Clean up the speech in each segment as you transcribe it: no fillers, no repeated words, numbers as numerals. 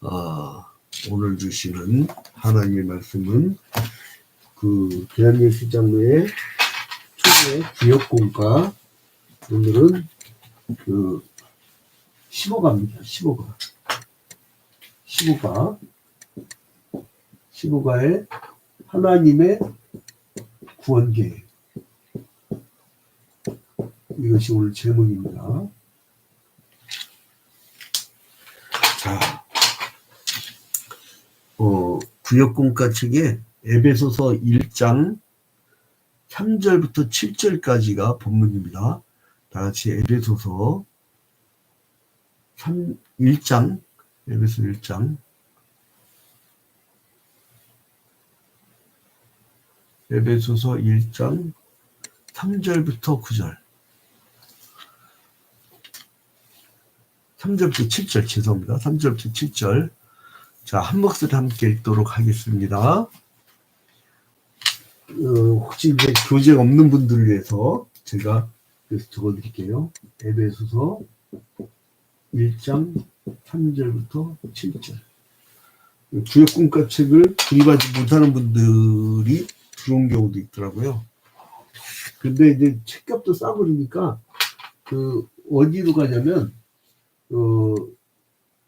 오늘 주시는 하나님의 말씀은 대한예수 장로의 초대 구역공과, 오늘은 15가입니다. 15가의 하나님의 구원 계획. 이것이 오늘 제목입니다. 자, 구역공과 책에 에베소서 1장 3절부터 7절까지가 본문입니다. 다 같이 에베소서 1장, 에베소 1장, 에베소서 1장 3절부터 9절, 3절부터 7절, 죄송합니다. 3절부터 7절. 자, 한 목소리 함께 읽도록 하겠습니다. 혹시 이제 교재가 없는 분들을 위해서 제가 그래서 적어드릴게요. 에베소서 1장 3절부터 7절. 구역공과 책을 구입하지 못하는 분들이 들어온 경우도 있더라고요. 근데 이제 책값도 싸고 그러니까 어디로 가냐면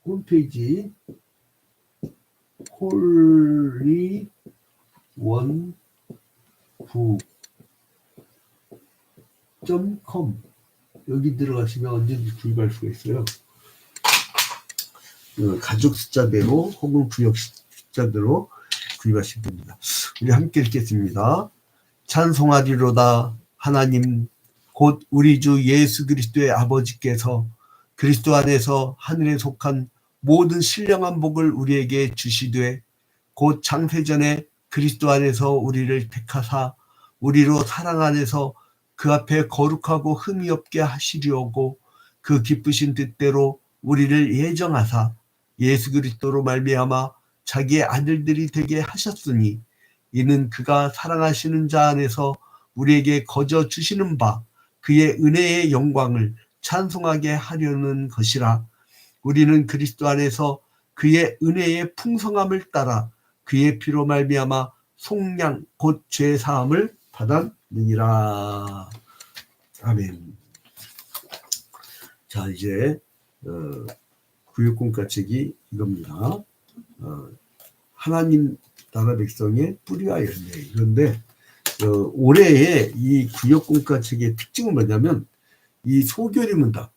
홈페이지 홀리원북.com 여기 들어가시면 언제든지 구입할 수가 있어요. 가족 숫자대로 혹은 구역 숫자대로 구입하시면 됩니다. 우리 함께 읽겠습니다. 찬송하리로다. 하나님 곧 우리 주 예수 그리스도의 아버지께서 그리스도 안에서 하늘에 속한 모든 신령한 복을 우리에게 주시되 곧 창세전에 그리스도 안에서 우리를 택하사 우리로 사랑 안에서 그 앞에 거룩하고 흠이 없게 하시려고 그 기쁘신 뜻대로 우리를 예정하사 예수 그리스도로 말미암아 자기의 아들들이 되게 하셨으니 이는 그가 사랑하시는 자 안에서 우리에게 거저 주시는 바 그의 은혜의 영광을 찬송하게 하려는 것이라. 우리는 그리스도 안에서 그의 은혜의 풍성함을 따라 그의 피로 말미암아 속량 곧 죄 사함을 받았느니라. 아멘. 자, 이제 구역공과 책이 이겁니다. 하나님 나라 백성의 뿌리와 열매. 그런데 올해의 이 구역공과 책의 특징은 뭐냐면 이 소교리 문답,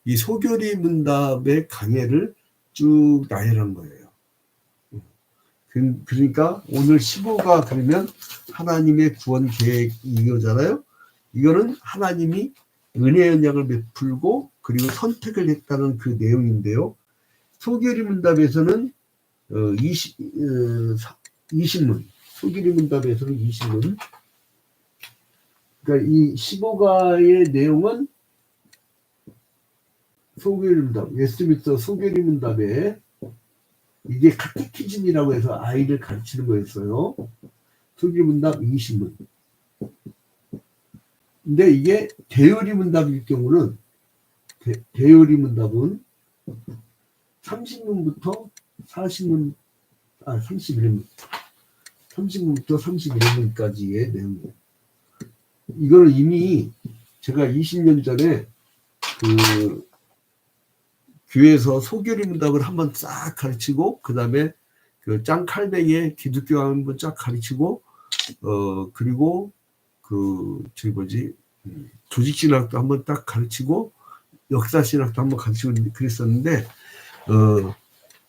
이 소교리 문답의 강해를 쭉 나열한 거예요. 그러니까 오늘 15가 그러면 하나님의 구원 계획 이거잖아요. 이거는 하나님이 은혜 언약을 베풀고 그리고 선택을 했다는 그 내용인데요. 소교리 문답에서는 20문, 소교리 문답에서는 20문. 그러니까 이 15가의 내용은 소교리 문답, 웨스트민스터 소교리 문답에 이게 카테키즘이라고 해서 아이를 가르치는 거였어요. 소교리 문답 20문. 근데 이게 대요리 문답일 경우는 대요리 문답은 30문부터 40문, 30문부터 31문까지의 내용이에요. 이거는 이미 제가 20년 전에 교회에서 소교리 문답을 한번 싹 가르치고, 그 다음에 짱 칼뱅의 기독교 한번 쫙 가르치고, 그리고 조직신학도 한번 딱 가르치고, 역사신학도 한번 가르치고 그랬었는데,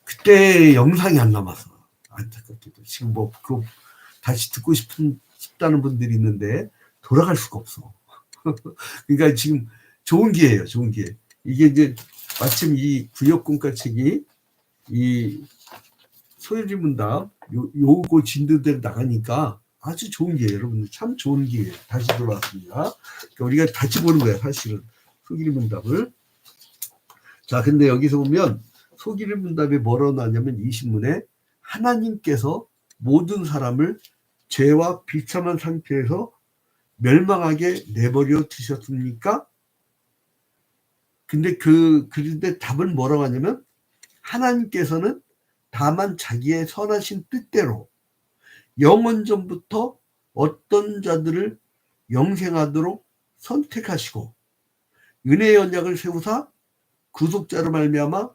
그때 영상이 안 남아서, 안타깝게도. 지금 다시 듣고 싶다는 분들이 있는데, 돌아갈 수가 없어. 그러니까 지금 좋은 기회예요, 좋은 기회. 이게 이제 마침 이 구역공과 책이 이 소요리 문답 요거 진도대로 나가니까 아주 좋은 기회예요. 여러분들 참 좋은 기회. 다시 돌아왔습니다. 그러니까 우리가 다시 보는 거예요, 사실은. 소요리 문답을. 자, 근데 여기서 보면 소요리 문답에 뭐라고 나왔냐면 20문에 하나님께서 모든 사람을 죄와 비참한 상태에서 멸망하게 내버려 두셨습니까? 근데 그런데 답은 뭐라고 하냐면 하나님께서는 다만 자기의 선하신 뜻대로 영원전부터 어떤 자들을 영생하도록 선택하시고 은혜의 언약을 세우사 구속자로 말미암아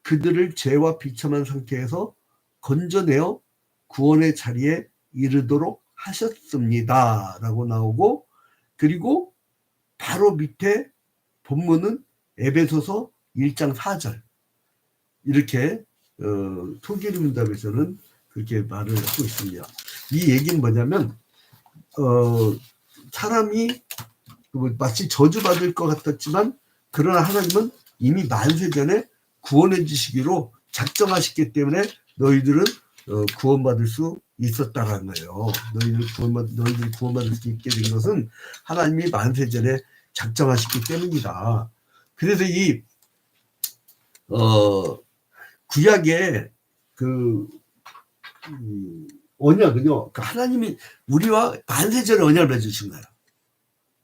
그들을 죄와 비참한 상태에서 건져내어 구원의 자리에 이르도록 하셨습니다. 라고 나오고, 그리고 바로 밑에 본문은 에베소서 1장 4절 이렇게 토기문답에서는 그렇게 말을 하고 있습니다. 이 얘기는 뭐냐면 사람이 마치 저주받을 것 같았지만 그러나 하나님은 이미 만세전에 구원해 주시기로 작정하셨기 때문에 너희들은 구원받을 수 있었다라는 거예요. 너희들이 구원받을 수 있게 된 것은 하나님이 만세전에 작정하셨기 때문이다. 그래서 이 구약의 그 언약은요, 하나님이 우리와 만세전에 언약을 맺으신 거예요.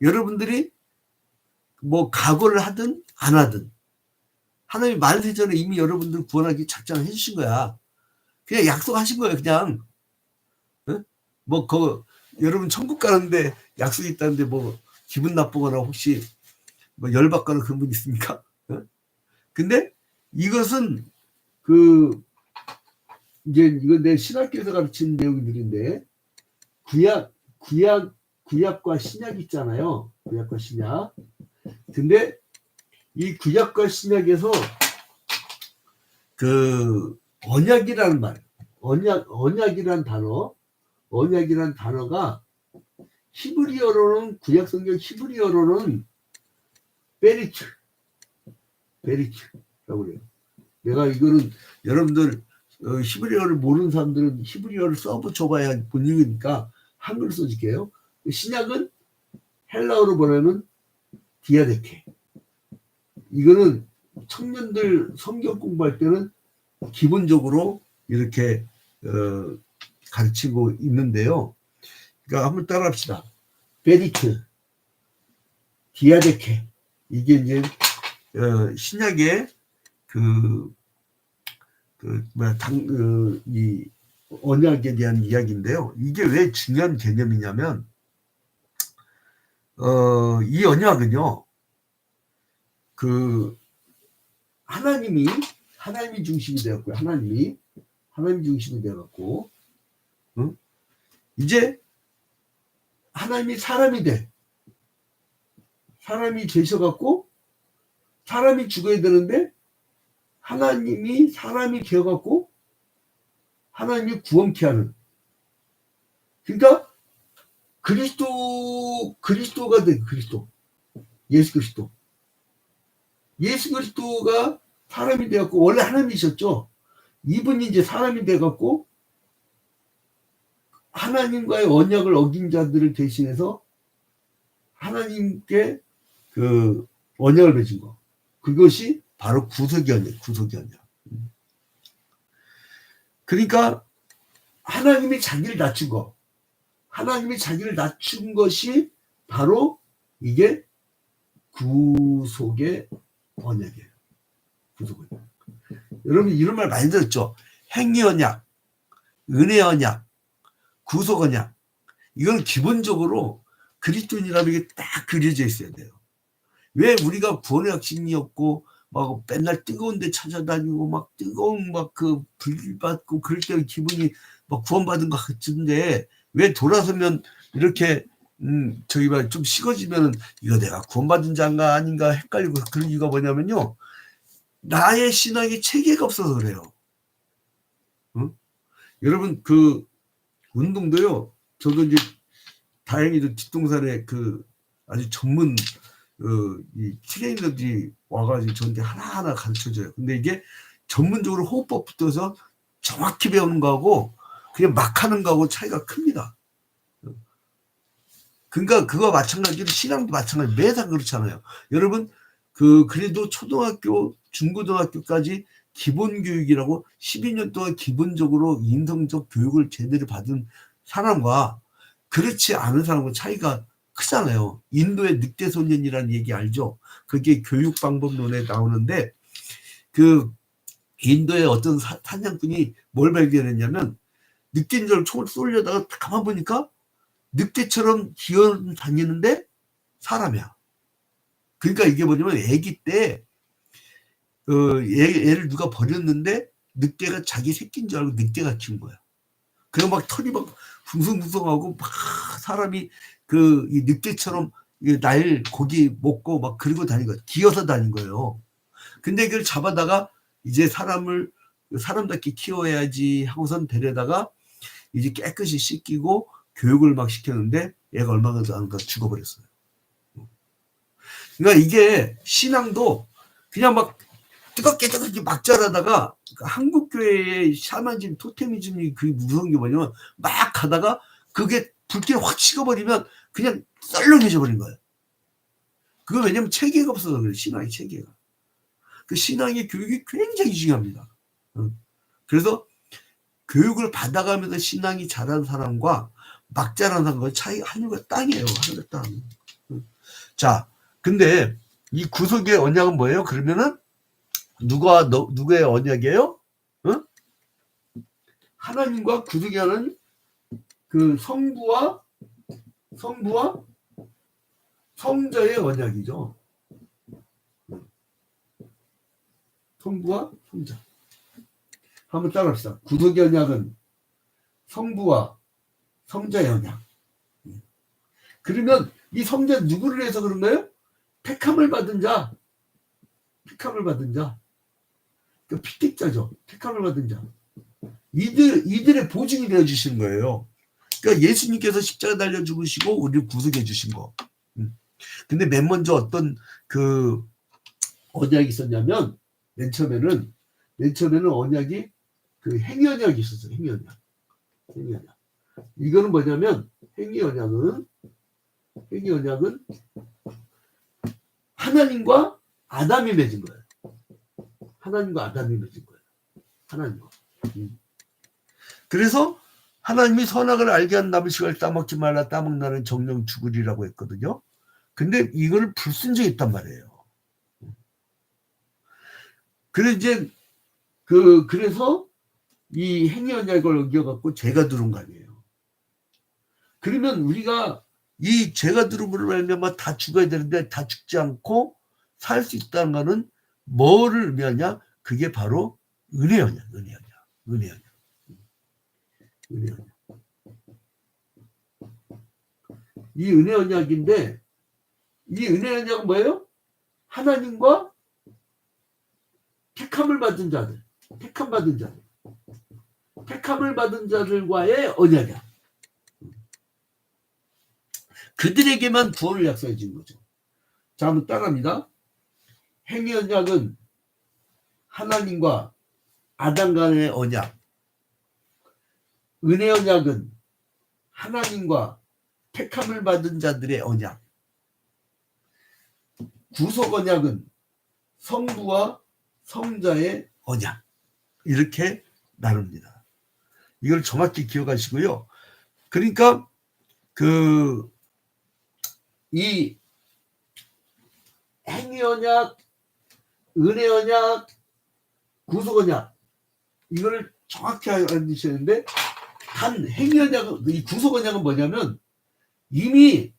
여러분들이 뭐 각오를 하든 안 하든 하나님이 만세전에 이미 여러분들 구원하기 작정을 해주신 거야. 그냥 약속하신 거예요. 그냥 뭐 여러분 천국 가는데 약속이 있다는데 뭐 기분 나쁘거나 혹시 뭐 열받거나 그런 분 있습니까? 근데 이것은 이제 이건 내 신학교에서 가르치는 내용들인데 구약과 신약 있잖아요. 구약과 신약. 근데 이 구약과 신약에서 언약이라는 말, 언약이란 단어가 히브리어로는 구약 성경 히브리어로는 베리츠라고 그래요. 내가 이거는 여러분들 히브리어를 모르는 사람들은 히브리어를 써붙여봐야 본인이니까 한글로 써줄게요. 신약은 헬라어로 보내면 디아데케. 이거는 청년들 성경 공부할 때는 기본적으로 이렇게 가르치고 있는데요. 그러니까 한번 따라합시다. 베리트, 디아데케. 이게 이제 신약의 이 언약에 대한 이야기인데요. 이게 왜 중요한 개념이냐면 이 언약은요, 하나님이 중심이 되었고요. 하나님이 중심이 되었고, 이제 하나님이 사람이 되셔갖고 사람이 죽어야 되는데 하나님이 사람이 되어갖고 하나님이 구원케 하는. 그러니까 그리스도가 된 예수 그리스도가 사람이 되었고 원래 하나님이셨죠. 이분이 이제 사람이 되어갖고 하나님과의 언약을 어긴 자들을 대신해서 하나님께 언약을 맺은 거. 그것이 바로 구속의 언약. 그러니까 하나님이 자기를 낮춘 거. 하나님이 자기를 낮춘 것이 바로 이게 구속의 언약이에요. 구속의 언약. 여러분 이런 말 많이 들었죠? 행위 언약, 은혜 언약, 구속 언약. 이건 기본적으로 그리스도인이라면 이게 딱 그려져 있어야 돼요. 왜 우리가 구원의 확신이었고 막 맨날 뜨거운 데 찾아다니고 막 뜨거운 불 받고 그럴 때 기분이 막 구원받은 것 같은데 왜 돌아서면 이렇게 좀 식어지면 이거 내가 구원받은 자인가 아닌가 헷갈리고 그런 이유가 뭐냐면요. 나의 신앙에 체계가 없어서 그래요. 여러분 운동도요. 저도 이제 다행히도 뒷동산에 아주 전문 이 트레이너들이 와가지고 저한테 하나하나 가르쳐줘요. 근데 이게 전문적으로 호흡법부터 해서 정확히 배우는 거하고 그냥 막 하는 거하고 차이가 큽니다. 그러니까 그거 마찬가지로 신앙도 마찬가지. 매사 그렇잖아요. 여러분 그래도 초등학교, 중고등학교까지 기본교육이라고 12년 동안 기본적으로 인성적 교육을 제대로 받은 사람과 그렇지 않은 사람과 차이가 크잖아요. 인도의 늑대소년이라는 얘기 알죠? 그게 교육방법론에 나오는데 인도의 어떤 사냥꾼이 뭘 발견했냐면 늑대인 줄 총을 쏘려다가 가만 보니까 늑대처럼 기어 다니는데 사람이야. 그러니까 이게 뭐냐면 아기 때 얘를 누가 버렸는데 늑대가 자기 새끼인 줄 알고 늑대가 키운 거야. 그래서 막 털이 막 붕성붕성하고 막 사람이 이 늑대처럼 날 고기 먹고 막 그러고 다닌 거야. 기어서 다닌 거예요. 근데 이걸 잡아다가 이제 사람답게 키워야지 하고선 데려다가 이제 깨끗이 씻기고 교육을 막 시켰는데 얘가 얼마나 안 가 죽어버렸어요. 그러니까 이게 신앙도 그냥 막 뜨겁게 막 자라다가 한국 교회의 샤머니즘, 토테미즘이 그 무서운 게 뭐냐면 막 가다가 그게 불길을 확 식어버리면 그냥 썰렁해져 버린 거예요. 그거 왜냐면 체계가 없어서 그래요. 신앙의 체계가. 그 신앙의 교육이 굉장히 중요합니다. 그래서 교육을 받아가면서 신앙이 자란 사람과 막 자란 사람과 차이 하늘과 땅이에요. 하늘과 땅. 자, 근데 이 구속의 언약은 뭐예요? 그러면은 누구의 언약이에요? 어? 하나님과 구속이 하는 그 성부와 성자의 언약이죠. 성부와 성자. 한번 따라합시다. 구속의 언약은 성부와 성자의 언약. 그러면 이 성자 누구를 해서 그런가요? 택함을 받은 자. 그 피택자죠. 택함을 받은 자. 이들의 보증이 되어 주시는 거예요. 그러니까 예수님께서 십자가 달려 죽으시고 우리를 구속해 주신 거. 근데 맨 먼저 어떤 그 언약이 있었냐면 맨 처음에는 언약이 그 행위 언약이 있었어요. 행위 언약. 이거는 뭐냐면 행위 언약은 하나님과 아담이 맺은 거예요. 하나님과. 그래서 하나님이 선악을 알게 한 나무식을 따먹지 말라, 따먹나는 정령 죽으리라고 했거든요. 근데 이걸 불순종했단 말이에요. 그래서 이 행위 언약을 어겨갖고 죄가 들어온 거 아니에요. 그러면 우리가 이 죄가 들어옴으로 말미암아 다 죽어야 되는데 다 죽지 않고 살 수 있다는 거는 뭐를 의미하냐? 그게 바로 은혜 언약. 이 은혜 언약인데 이 은혜 언약은 뭐예요? 하나님과 택함을 받은 자들과의 언약이야. 그들에게만 구원을 약속해 준 거죠. 자, 한번 따라합니다. 행위 언약은 하나님과 아담 간의 언약. 은혜 언약은 하나님과 택함을 받은 자들의 언약. 구속 언약은 성부와 성자의 언약. 이렇게 나눕니다. 이걸 정확히 기억하시고요. 그러니까 이 행위 언약, 은혜 언약, 구속 언약 이거를 정확히 알아두셔야 되는데 단 행위 언약은 이 구속 언약은 뭐냐면 이미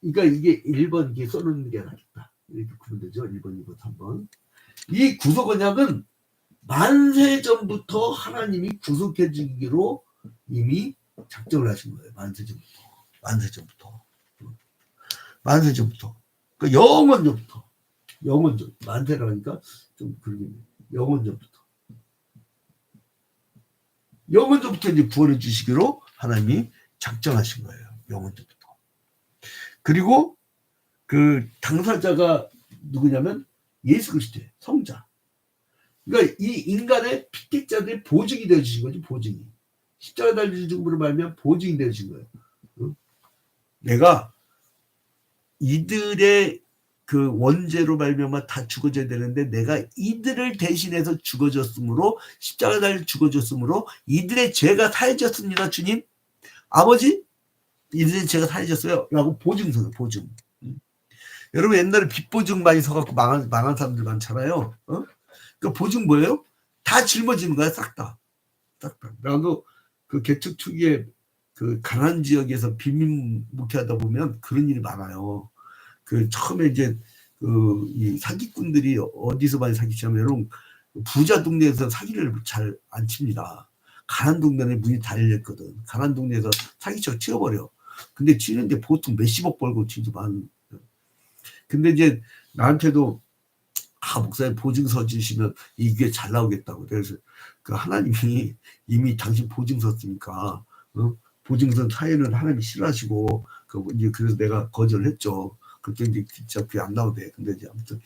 그러니까 이게 1번 이렇게 써놓는 게 낫겠다. 이렇게 구분되죠. 1번, 2번, 3번. 이 구속 언약은 만세 전부터 하나님이 구속해 주기로 이미 작정을 하신 거예요. 만세 전부터. 그러니까 영원전. 만세라 하니까 좀 그러겠네. 영원전부터 이제 구원해 주시기로 하나님이 작정하신 거예요. 영원전부터. 그리고 그 당사자가 누구냐면 예수 그리스도의 성자. 그러니까 이 인간의 피택자들의 보증이 되어 주신 거죠. 보증이. 십자가 달려 죽음으로 말미암아 보증이 되어 주신 거예요. 응? 내가 이들의 그 원죄로 말미암아 다 죽어져야 되는데 내가 이들을 대신해서 죽어졌으므로 십자가 달려 죽어졌으므로 이들의 죄가 사해졌습니다. 주님. 아버지 이들의 죄가 사해졌어요. 라고 보증. 여러분 옛날에 빚보증 많이 서갖고 망한 사람들 많잖아요. 그 보증 뭐예요? 다 짊어지는 거야, 싹 다. 싹 다. 나도 그 개척 초기에 그 가난 지역에서 빈민 목회하다 보면 그런 일이 많아요. 그 처음에 이제 그 이 사기꾼들이 어디서 많이 사기치냐면 여러분 부자 동네에서 사기를 잘 안 칩니다. 가난 동네는 문이 다 열렸거든. 가난 동네에서 사기쳐 치워버려. 근데 치는데 보통 몇십억 벌고 치지만. 근데 이제 나한테도 목사님 보증서 주시면 이게 잘 나오겠다고. 그래서 그 하나님이 이미 당신 보증서 쓰니까 보증서 사연을 하나님이 싫어하시고 이제 그래서 내가 거절을 했죠. 그렇게 이제 진짜 그게 안 나오대. 근데 이제 아무튼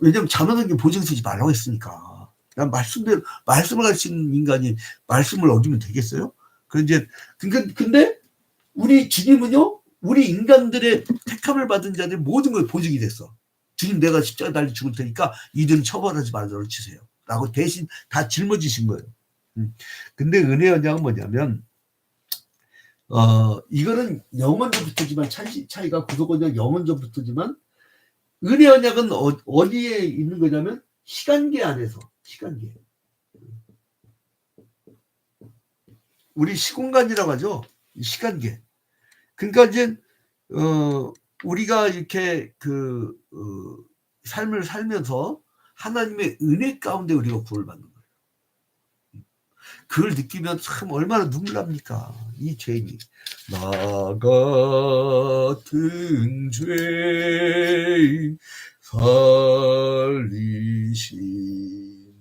왜냐면 자문하게 보증 쓰지 말라고 했으니까. 난 말씀을 가르치는 인간이 말씀을 어기면 되겠어요? 근데 우리 주님은요, 우리 인간들의 택함을 받은 자들 모든 걸 보증이 됐어. 주님 내가 십자가 달려 죽을 테니까 이들은 처벌하지 말도록 치세요. 라고 대신 다 짊어지신 거예요. 근데 은혜 언약은 뭐냐면, 이거는 영원전부터지만 차이가 구속 언약 영원전부터지만 은혜 언약은 어디에 있는 거냐면 시간계 안에서 시간계. 우리 시공간이라고 하죠. 시간계. 그러니까 이제 우리가 이렇게 삶을 살면서 하나님의 은혜 가운데 우리가 구원을 받는 거예요. 그걸 느끼면 참 얼마나 눈물 납니까? 이 죄인이 나 같은 죄인 살리신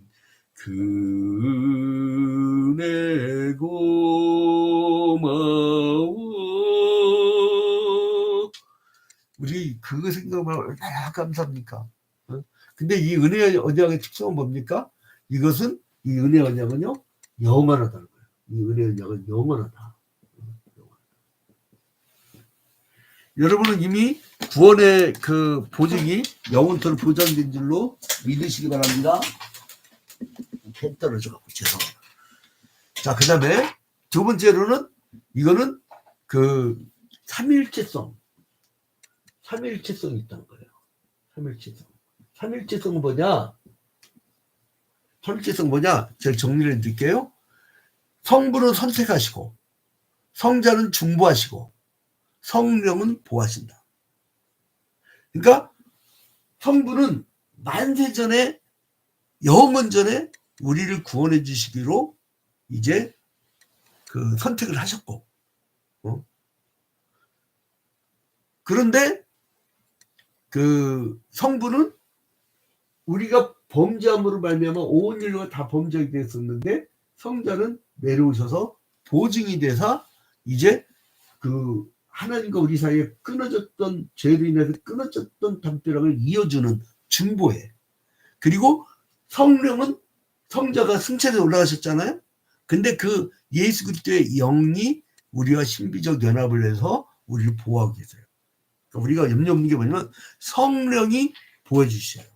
그 은혜 고마워. 우리 그거 생각하면 얼마나 감사합니까? 근데 이 은혜 언약의 특성은 뭡니까? 이 은혜 언약은요 영원하다는 거예요. 이 은혜 언약은 영원하다. 여러분은 이미 구원의 그 보증이 영원토록 보장된 줄로 믿으시기 바랍니다. 펜 떨어져갖고 죄송합니다. 자, 그 다음에 두 번째로는 이거는 그 삼일체성이 있다는 거예요. 삼일체성은 뭐냐? 제가 정리를 해드릴게요. 성부는 선택하시고, 성자는 중보하시고, 성령은 보호하신다. 그러니까 성부는 만세전에 영원전에 우리를 구원해 주시기로 이제 그 선택을 하셨고, 그런데 그 성부는 우리가 범죄함으로 말미암아 온 인류가 다 범죄하게 됐었는데 성자는 내려오셔서 보증이 되사 이제 그 하나님과 우리 사이에 끊어졌던 죄로 인해서 끊어졌던 담벼락을 이어주는 중보해. 그리고 성령은 성자가 승천에 올라가셨잖아요. 근데 그 예수 그리스도의 영이 우리와 신비적 연합을 해서 우리를 보호하고 계세요. 그러니까 우리가 염려 없는 게 뭐냐면 성령이 보호해 주셔요.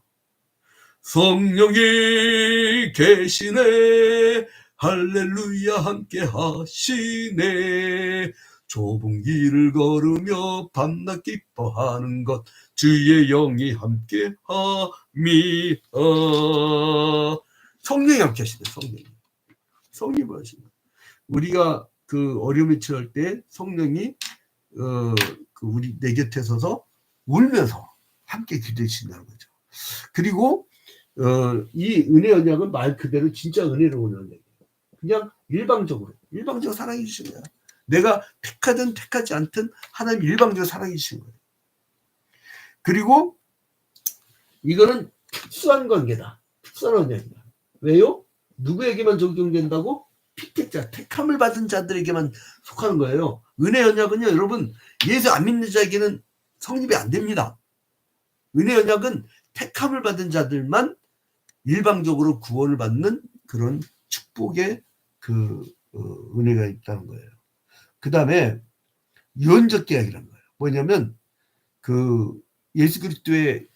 성령이 계시네 할렐루야 함께 하시네 좁은 길을 걸으며 밤낮 기뻐하는 것 주의 영이 함께 함이라. 성령이 함께 하시네. 성령이 뭐 하시네. 우리가 그 어려움에 처할 때 성령이 그 우리 내 곁에 서서 울면서 함께 기도해 주신다는 거죠. 그리고 이 은혜 언약은 말 그대로 진짜 은혜로운 언약이에요. 그냥 일방적으로 사랑해 주신 거야. 내가 택하든 택하지 않든 하나님 일방적으로 사랑해 주신 거예요. 그리고 이거는 특수한 관계다. 특수한 언약이다. 왜요? 누구에게만 적용된다고? 피택자, 택함을 받은 자들에게만 속하는 거예요. 은혜 언약은요, 여러분, 예수 안 믿는 자에게는 성립이 안 됩니다. 은혜 언약은 택함을 받은 자들만 일방적으로 구원을 받는 그런 축복의 은혜가 있다는 거예요. 그 다음에 유언적 계약이라는 거예요. 뭐냐면 그 예수 그리스도의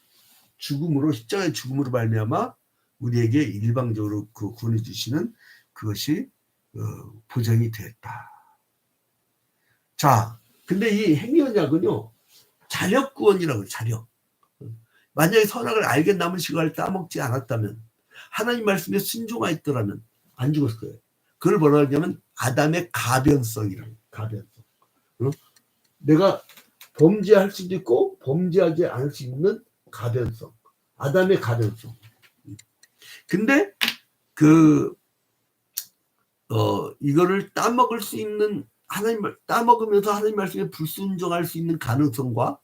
죽음으로 십자가의 죽음으로 말미암아 우리에게 일방적으로 그 구원해 주시는 그것이 보장이 됐다. 자, 근데 이 행위 언약은요 자력 구원이라고 해요. 자력. 만약에 선악을 알게 남은 시간을 따먹지 않았다면 하나님 말씀에 순종하였더라면 안 죽었을 거예요. 그걸 뭐라 하냐면 아담의 가변성이라고. 가변성. 어? 내가 범죄할 수도 있고 범죄하지 않을 수 있는 가변성. 아담의 가변성. 근데 이거를 따먹을 수 있는 따먹으면서 하나님 말씀에 불순종할 수 있는 가능성과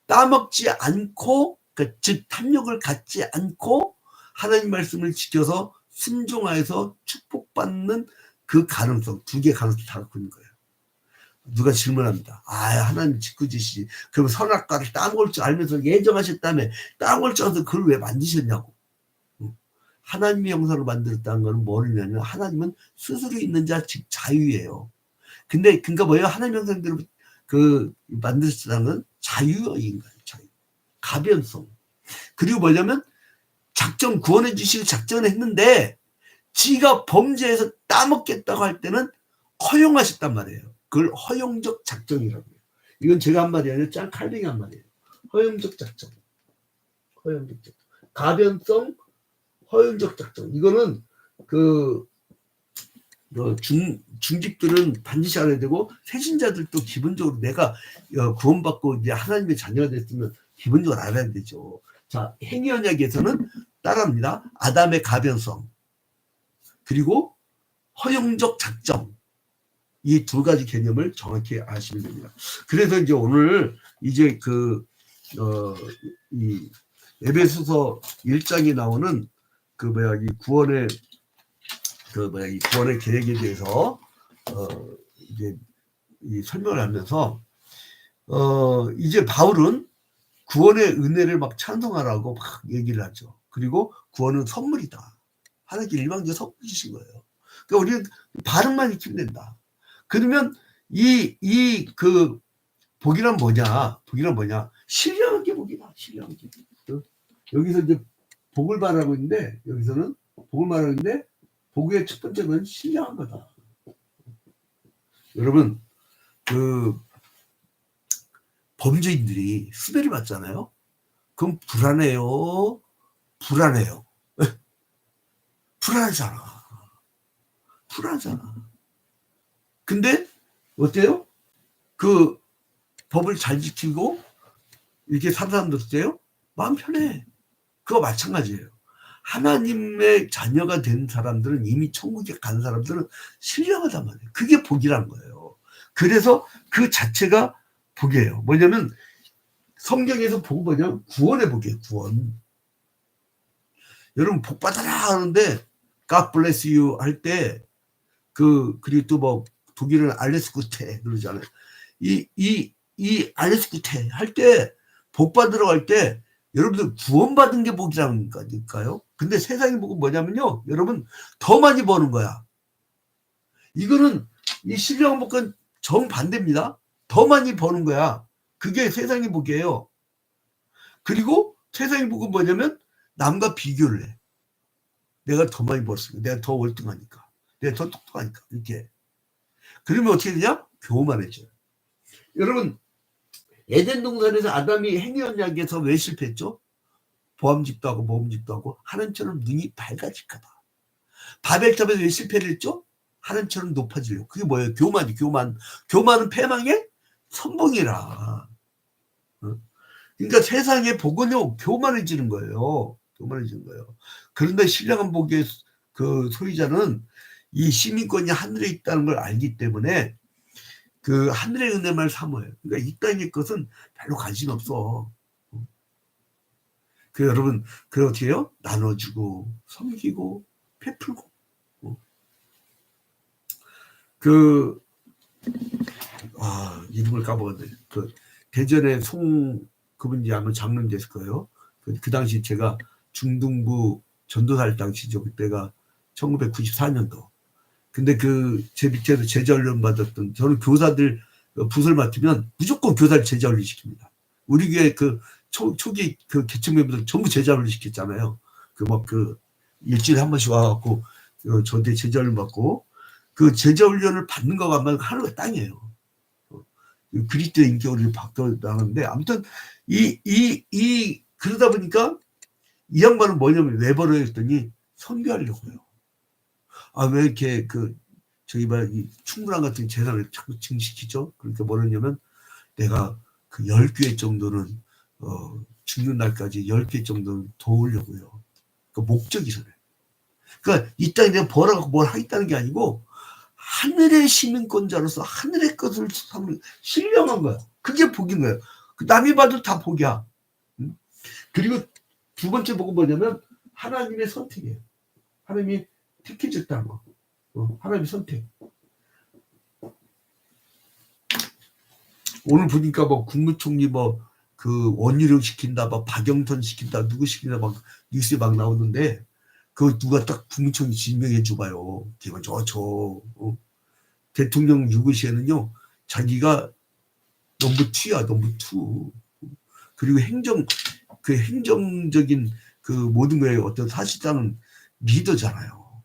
따먹지 않고, 그러니까 즉 탐욕을 갖지 않고 하나님 말씀을 지켜서 순종하여서 축복받는 그 가능성, 두 개의 가능성이 다 갖고 있는 거예요. 누가 질문합니다. 하나님 짓궂으시지. 그럼 선악과를 따먹을 줄 알면서 예정하셨다며 따먹을 줄 알아서 그걸 왜 만드셨냐고. 하나님의 형상으로 만들었다는 것은 뭐냐면 하나님은 스스로 있는 자, 즉 자유예요. 근데 그러니까 뭐예요? 하나님 형상대로 만드셨다는 건 자유인 거예요. 자유. 가변성. 그리고 뭐냐면 구원해 주시고 작정을 했는데 지가 범죄해서 따먹겠다고 할 때는 허용하셨단 말이에요. 그걸 허용적 작정이라고 해요. 이건 제가 한 말이 아니라 짱 칼뱅이 한 말이에요. 허용적 작정. 허용적 작정. 가변성, 허용적 작정. 이거는 중직들은 반드시 알아야 되고, 세신자들도 기본적으로 내가 구원받고 이제 하나님의 자녀가 됐으면 기본적으로 알아야 되죠. 자, 행위 언약에서는 따라합니다. 아담의 가변성, 그리고 허용적 작정. 이 두 가지 개념을 정확히 아시면 됩니다. 그래서 이제 오늘 이제 이 에베소서 1장에 나오는 이 구원의 이 구원의 계획에 대해서 이제 이 설명을 하면서 이제 바울은 구원의 은혜를 막 찬송하라고 막 얘기를 하죠. 그리고 구원은 선물이다. 하나님께 일방적으로 선물 주신 거예요. 그러니까 우리는 반응만 익히면 된다. 그러면 복이란 뭐냐? 복이란 뭐냐? 신령한 게 복이다. 신령한 게. 여기서 이제 복을 말하고 있는데, 여기서는 복을 말하고 있는데, 복의 첫 번째 건 신령한 거다. 여러분, 범죄인들이 수배를 받잖아요. 그럼 불안해요. 불안하잖아. 근데 어때요? 법을 잘 지키고 이렇게 사는 사람들 어때요? 마음 편해. 그거 마찬가지예요. 하나님의 자녀가 된 사람들은, 이미 천국에 간 사람들은 신령하단 말이에요. 그게 복이라는 거예요. 그래서 그 자체가 복이에요. 뭐냐면 성경에서 복은 뭐냐면 구원의 복이에요. 구원. 여러분 복 받아라 하는데 God bless you 할 때 그리고 또 뭐 독일은 알레스 구테 그러잖아요. 이 알레스 구테 할 때 복 받으러 갈 때 여러분들 구원받은 게 복이라는 거니까요. 근데 세상의 복은 뭐냐면요. 여러분 더 많이 버는 거야. 이거는 이 신령한 복은 정반대입니다. 더 많이 버는 거야. 그게 세상의 복이에요. 그리고 세상의 복은 뭐냐면 남과 비교를 해. 내가 더 많이 벌었으니까, 내가 더 월등하니까, 내가 더 똑똑하니까, 이렇게. 그러면 어떻게 되냐? 교만해져요. 여러분, 에덴 동산에서 아담이 행위 언약에서 왜 실패했죠? 보암직도 하고 모험직도 하고 하나님처럼 눈이 밝아질까봐. 바벨탑에서 왜 실패를 했죠? 하나님처럼 높아지려고. 그게 뭐예요? 교만. 교만은 패망의 선봉이라. 그러니까 세상의 복은요, 교만해지는 거예요. 그런데 신령한 복의 소유자는 이 시민권이 하늘에 있다는 걸 알기 때문에 하늘의 은혜만 사모해요. 그러니까 이 땅의 것은 별로 관심 없어. 여러분, 어떻게 해요? 나눠주고, 섬기고, 베풀고. 이름을 까먹었네. 대전에 그분이 아마 장로님 됐을 거예요. 그 당시 제가 중등부 전도사일 당시죠. 그때가 1994년도. 근데 제 밑에서 제자훈련 받았던, 저는 교사들 붓을 맡으면 무조건 교사를 제자훈련 시킵니다. 우리 교회 초기 개척 멤버들 전부 제자훈련 시켰잖아요. 일주일에 한 번씩 와갖고 저한테 제자훈련 받고, 제자훈련을 받는 거가 아마 하늘과 땅이에요. 그리스도의 인격을 바꿔 나가는데, 아무튼 그러다 보니까 이 양반은 뭐냐면 왜 벌어요 했더니 선교하려고요. 왜 이렇게 저희 이 충분한 같은 재산을 자꾸 증식시키죠? 그러니까 뭐냐면 내가 그 10개 정도는 죽는 날까지 10개 정도는 도우려고요. 그 목적이잖아요. 그러니까 이 땅에 내가 벌어갖고 뭘 하겠다는 게 아니고 하늘의 시민권자로서 하늘의 것을 신령한 거야. 그게 복인 거예요. 남이 봐도 다 복이야. 그리고 두 번째 복은 뭐냐면 하나님의 선택이에요. 하나님이 택해줬다는 거. 하나님의 선택. 오늘 보니까 뭐 국무총리 원희룡 시킨다, 박영선 시킨다, 누구 시킨다 막 뉴스에 막 나오는데 누가 딱 국무총리 지명해 줘봐요. 기분 대통령 유구시에는요 자기가 넘버 2야, 넘버 2. 그리고 행정적인 모든 거에 어떤 사실상은 리더잖아요.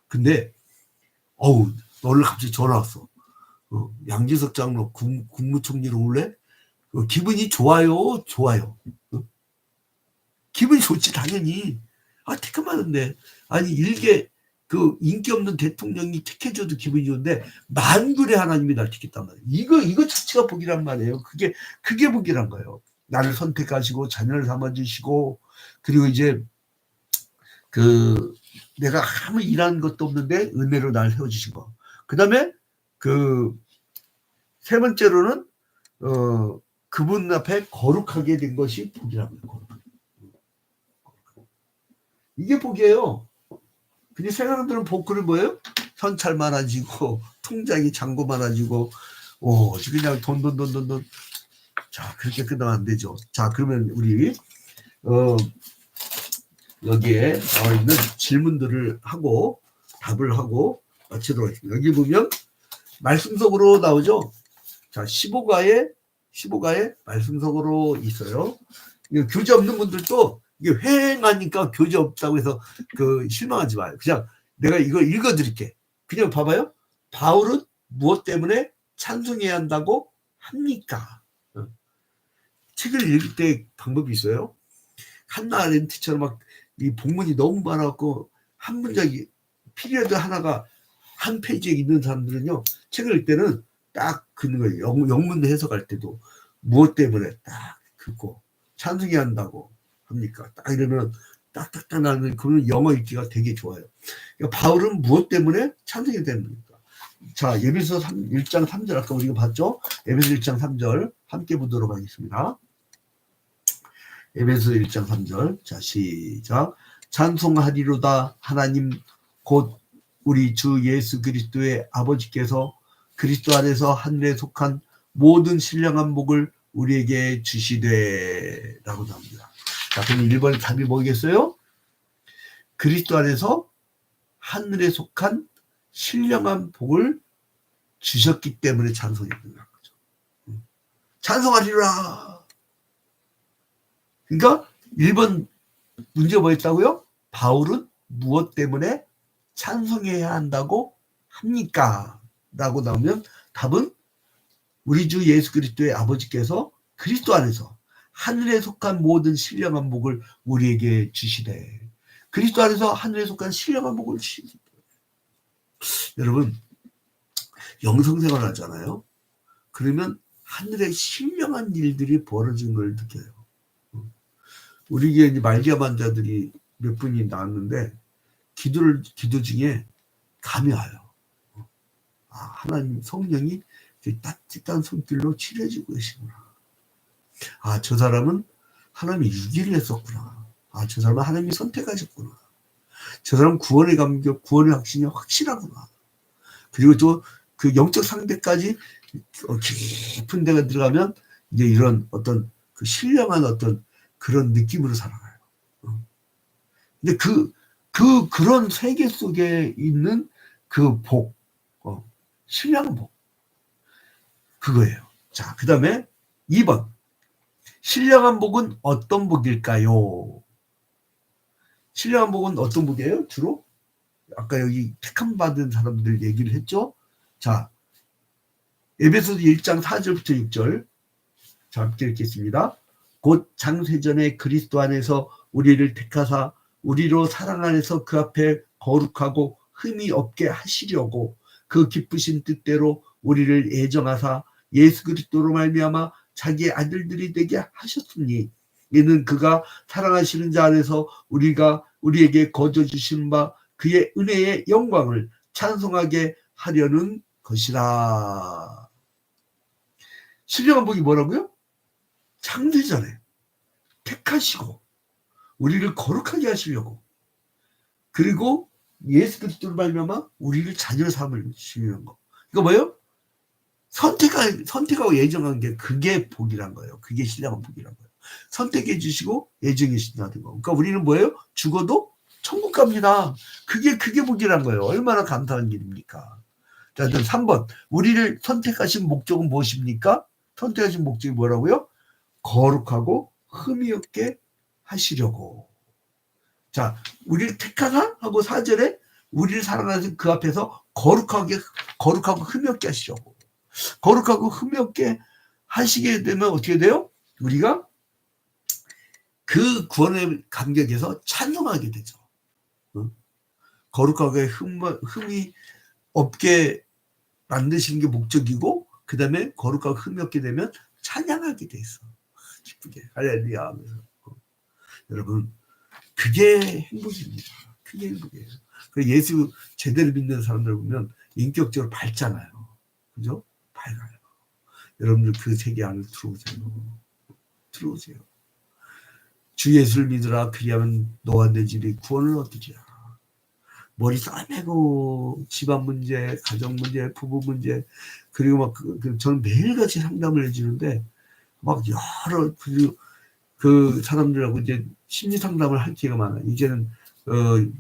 근데 너를 갑자기 전화 왔어. 양지석 장로 국무총리로 올래? 기분이 좋아요. 기분이 좋지 당연히. 택하면은데 아니 일개 인기 없는 대통령이 택해줘도 기분이 좋은데 만군의 하나님이 날 택했단 말이에요. 이거 자체가 복이란 말이에요. 그게 복이란 거예요. 나를 선택하시고 자녀를 삼아주시고 그리고 이제 내가 아무 일하는 것도 없는데 은혜로 날 세워주신 거. 그 다음에 세 번째로는 그분 앞에 거룩하게 된 것이 복이라고 해요. 이게 복이에요. 근데 세상들은 복을 뭐예요? 선찰 많아지고 통장이 잔고 많아지고 그냥 돈. 자, 그렇게 끝나면 안 되죠. 자, 그러면 우리 여기에 나와 있는 질문들을 하고 답을 하고 마치도록 하겠습니다. 여기 보면 말씀석으로 나오죠. 자, 15가에 말씀석으로 있어요. 교재 없는 분들도 이게 회행하니까 교재 없다고 해서 실망하지 마요. 그냥 내가 이걸 읽어드릴게. 그냥 봐봐요. 바울은 무엇 때문에 찬송해야 한다고 합니까? 책을 읽을 때 방법이 있어요. 한나 아렌트처럼 막 이 본문이 너무 많아갖고 한 문장이 피리어드 하나가 한 페이지에 있는 사람들은요, 책을 읽을 때는 딱 긋는 거예요. 영문 해석할 때도 무엇 때문에 딱 긋고 찬송해야 한다고 합니까? 딱 이러면 딱딱딱 나는 그런 영어 읽기가 되게 좋아요. 그러니까 바울은 무엇 때문에 찬송해야 됩니까? 자, 에베소 1장 3절 아까 우리가 봤죠? 에베소 1장 3절 함께 보도록 하겠습니다. 에베소 1장 3절. 자, 시작. 찬송하리로다 하나님 곧 우리 주 예수 그리스도의 아버지께서 그리스도 안에서 하늘에 속한 모든 신령한 복을 우리에게 주시되 라고 나옵니다. 자, 그럼 1번의 답이 뭐겠어요? 그리스도 안에서 하늘에 속한 신령한 복을 주셨기 때문에 찬송해야 된다는 거죠. 찬송하리라. 그러니까 1번 문제가 뭐였다고요? 바울은 무엇 때문에 찬송해야 한다고 합니까? 라고 나오면 답은 우리 주 예수 그리스도의 아버지께서 그리스도 안에서 하늘에 속한 모든 신령한 복을 우리에게 주시되 그리스도 안에서 하늘에 속한 신령한 복을 주시되 여러분 영성생활 하잖아요. 그러면 하늘에 신령한 일들이 벌어진 걸 느껴요. 우리 교회 말기암 환자들이 몇 분이 나왔는데 기도 중에 감이 와요. 하나님 성령이 따뜻한 손길로 치료해주고 계시구나. 저 사람은 하나님이 유기를 했었구나. 저 사람은 하나님이 선택하셨구나. 저 사람은 구원의 감격, 구원의 확신이 확실하구나. 그리고 또 그 영적 상태까지 깊은 데가 들어가면 이제 이런 어떤 신령한 어떤 그런 느낌으로 살아가요. 근데 그런 세계 속에 있는 그 복, 신령한 복. 그거예요. 자, 그 다음에 2번. 신령한 복은 어떤 복일까요? 신령한 복은 어떤 복이에요? 주로? 아까 여기 택함 받은 사람들 얘기를 했죠? 자, 에베소서 1장 4절부터 6절. 자, 함께 읽겠습니다. 곧 장세전에 그리스도 안에서 우리를 택하사 우리로 사랑 안에서 그 앞에 거룩하고 흠이 없게 하시려고 그 기쁘신 뜻대로 우리를 애정하사 예수 그리스도로 말미암아 자기의 아들들이 되게 하셨으니 이는 그가 사랑하시는 자 안에서 우리에게 거저 주시는 바 그의 은혜의 영광을 찬송하게 하려는 것이라. 신령한 복이 뭐라고요? 창세전에 택하시고 우리를 거룩하게 하시려고, 그리고 예수 그리스도로 말미암아 우리를 자녀 삼으시는 거. 이거 뭐예요? 선택하고 예정한 게, 그게 복이란 거예요. 그게 신령한 복이란 거예요. 선택해 주시고 예정해 주신다는 거. 그러니까 우리는 뭐예요? 죽어도 천국 갑니다. 그게 복이란 거예요. 얼마나 감사한 일입니까? 자, 3번. 우리를 선택하신 목적은 무엇입니까? 선택하신 목적이 뭐라고요? 거룩하고 흠이 없게 하시려고. 자, 우리를 택하사 하고 4절에 우리를 사랑하신 그 앞에서 거룩하고 흠이 없게 하시려고. 거룩하고 흠이 없게 하시게 되면 어떻게 돼요? 우리가 그 구원의 감격에서 찬송하게 되죠. 거룩하게 흠이 없게 만드시는 게 목적이고, 그 다음에 거룩하고 흠이 없게 되면 찬양하게 돼 있어. 기쁘게 할렐루야 하면서. 여러분, 그게 행복입니다. 그게 행복이에요. 예수 제대로 믿는 사람들 보면 인격적으로 밝잖아요. 그죠? 밝아요. 여러분들 그 세계 안에 들어오세요. 주 예수를 믿으라. 그리하면 너와 내 집이 구원을 얻으리라. 머리 싸매고 집안 문제, 가정 문제, 부부 문제, 그리고 막 저는 매일같이 상담을 해주는데 막 여러 그 사람들하고 이제 심리 상담을 할 기회가 많아요. 이제는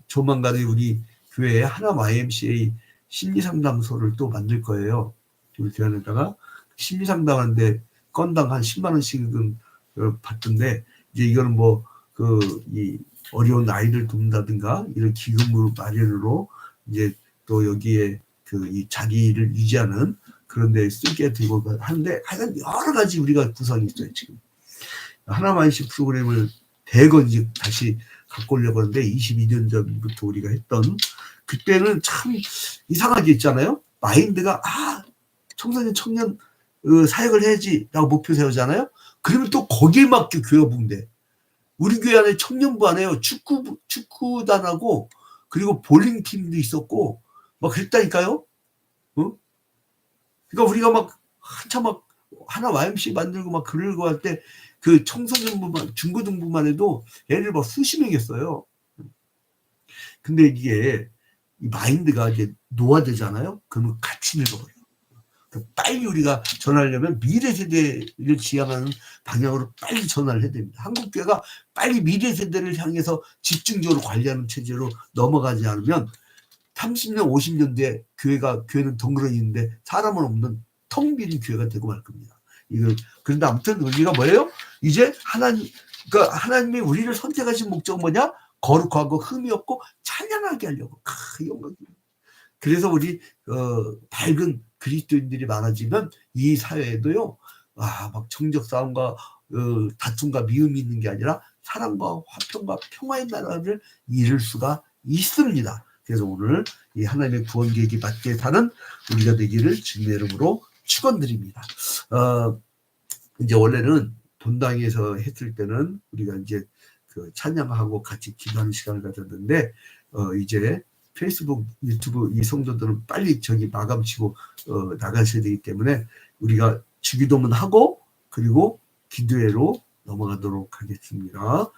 조만간에 우리 교회에 하남 YMCA 심리 상담소를 또 만들 거예요. 우리 교회에다가 심리 상담하는데 건당 한 10만 원씩은 받던데, 이제 이거는 이 어려운 아이들 돕는다든가 이런 기금으로 마련으로 이제 또 여기에 이 자리를 유지하는 그런 데 쓰게 되고 하는데, 하여간 여러 가지 우리가 구성이 있어요. 지금 하나만 IC 프로그램을 대거 이제 다시 갖고 오려고 하는데, 22년 전부터 우리가 했던, 그때는 참 이상하게 있잖아요. 마인드가 청소년 청년 사역을 해야지 라고 목표 세우잖아요. 그러면 또 거기에 맞게 교회부인데, 우리 교회 안에 청년부 안에요. 축구단하고 그리고 볼링팀도 있었고 막 그랬다니까요. 그러니까 우리가 막 한참 막 하나 YMC 만들고 막 그러고 할 때 그 청소년부만, 중고등부만 해도 애들 막 수십 명이었어요. 근데 이게 이 마인드가 이제 노화되잖아요. 그러면 같이 늙어버려요. 빨리 우리가 전하려면 미래 세대를 지향하는 방향으로 빨리 전환을 해야 됩니다. 한국교회가 빨리 미래 세대를 향해서 집중적으로 관리하는 체제로 넘어가지 않으면 30년, 50년 뒤에 교회는 덩그러니 있는데 사람은 없는 텅 빈 교회가 되고 말 겁니다. 그런데 아무튼 우리가 뭐예요? 이제 그러니까 하나님이 우리를 선택하신 목적은 뭐냐? 거룩하고 흠이 없고 찬양하게 하려고. 영광입니다. 그래서 우리 밝은 그리스도인들이 많아지면 이 사회에도요, 막 정적 싸움과 다툼과 미움이 있는 게 아니라 사랑과 화평과 평화의 나라를 이룰 수가 있습니다. 그래서 오늘 이 하나님의 구원 계획이 맞게 사는 우리가 되기를 주님의 이름으로 축원드립니다. 이제 원래는 본당에서 했을 때는 우리가 이제 찬양하고 같이 기도하는 시간을 가졌는데, 이제 페이스북, 유튜브 이 성도들은 빨리 저기 마감치고 나가셔야 되기 때문에 우리가 주기도문 하고 그리고 기도회로 넘어가도록 하겠습니다.